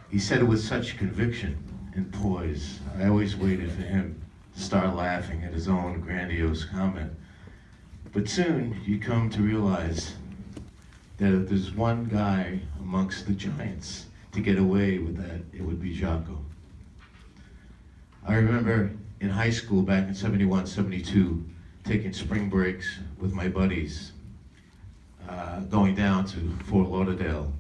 He said it with such conviction and poise. I always waited for him to start laughing at his own grandiose comment. But soon you come to realize that if there's one guy amongst the giants to get away with that, it would be JACO. I remember in high school back in 71, 72, taking spring breaks with my buddies, going down to Fort Lauderdale,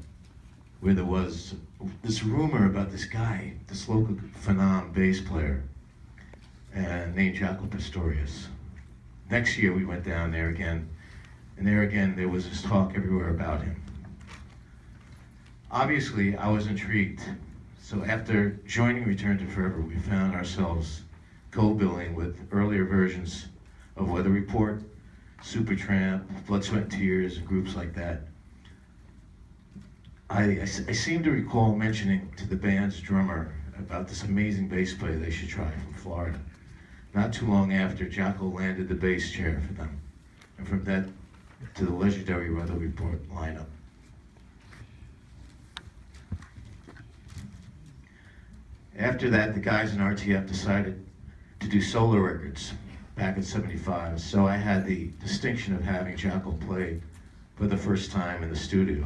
where there was this rumor about this guy, this local phenom bass player, named JACO Pastorius. Next year we went down there again, and there again there was this talk everywhere about him. Obviously, I was intrigued, so after joining Return to Forever, we found ourselves co-billing with earlier versions of Weather Report, Supertramp, Blood, Sweat and Tears, and groups like that. I seem to recall mentioning to the band's drummer about this amazing bass player they should try from Florida. Not too long after, JACO landed the bass chair for them, and from that to the legendary Weather Report lineup. After that, the guys in RTF decided to do solo records back in 75, so I had the distinction of having JACO play for the first time in the studio,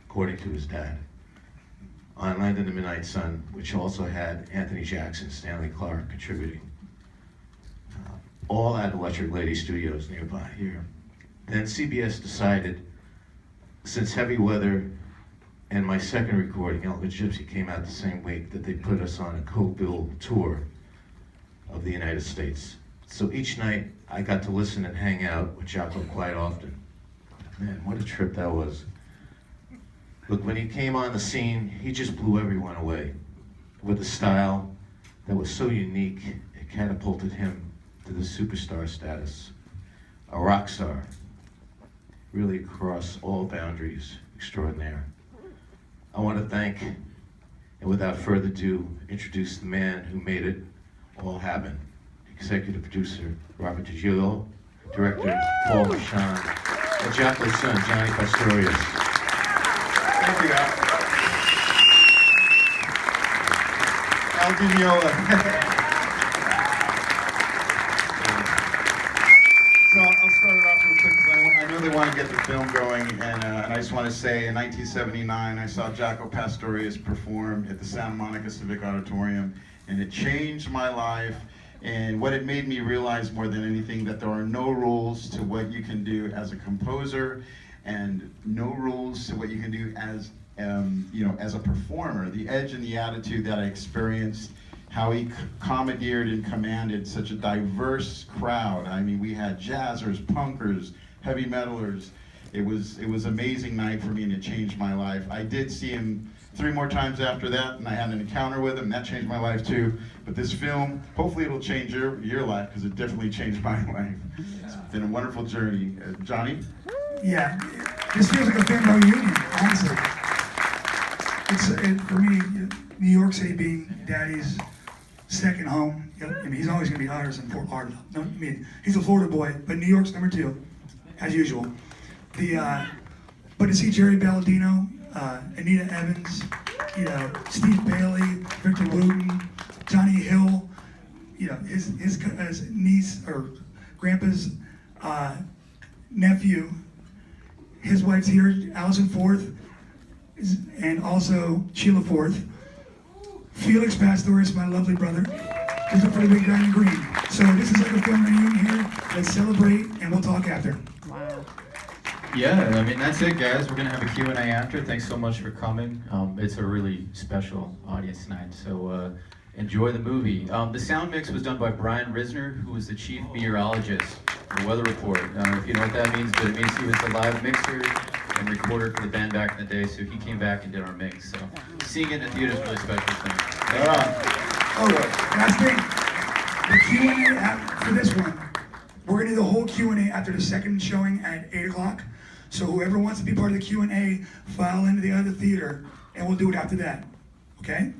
according to his dad, on Land in the Midnight Sun, which also had Anthony Jackson, Stanley Clarke contributing, all at Electric Lady Studios nearby here. Then CBS decided, since Heavy Weather and my second recording, Elegant Gypsy, came out the same week, that they put us on a co-bill tour of the United States. So each night I got to listen and hang out with JACO quite often. Man, what a trip that was. Look, when he came on the scene, he just blew everyone away with a style that was so unique, it catapulted him to the superstar status. A rock star, really across all boundaries, extraordinaire. I want to thank, and without further ado, introduce the man who made it all happen. Executive producer, Robert Trujillo, director, Paul Michon, and JACO's son, Johnny Pastorius. Thank you, Al Meola. So I'll start it off real quick because I know they want to get the film going, and I just want to say in 1979 I saw JACO Pastorius perform at the Santa Monica Civic Auditorium, and it changed my life. And what it made me realize more than anything, that there are no rules to what you can do as a composer, and no rules to what you can do as as a performer. The edge and the attitude that I experienced, how he commandeered and commanded such a diverse crowd. I mean, we had jazzers, punkers, heavy metalers. It was an amazing night for me, and it changed my life. I did see him 3 more times after that, and I had an encounter with him. That changed my life too. But this film, hopefully it'll change your life, because it definitely changed my life. It's been a wonderful journey. Johnny? Yeah, this feels like a family reunion, honestly. For me, New York City being Daddy's second home. I mean, he's always going to be ours in Fort Lauderdale. No, I mean, he's a Florida boy, but New York's number 2, as usual. But to see Jerry Balladino, Anita Evans, Steve Bailey, Victor Wooten, Johnny Hill, his niece or grandpa's nephew, his wife's here, Allison Forth, and also Sheila Forth. Felix Pastorius, my lovely brother, he's a pretty big guy in green. So this is like a film reunion here. Let's celebrate, and we'll talk after. Wow. Yeah, I mean, that's it, guys. We're going to have a Q&A after. Thanks so much for coming. It's a really special audience tonight, so enjoy the movie. The sound mix was done by Brian Risner, who was the chief meteorologist for Weather Report. If you know what that means, but it means he was the live mixer and recorder for the band back in the day, so he came back and did our mix. So seeing it in the theater is a really special thing. Last thing, the Q&A for this one, we're going to do the whole Q&A after the second showing at 8 o'clock. So whoever wants to be part of the Q&A, file into the other theater, and we'll do it after that. Okay?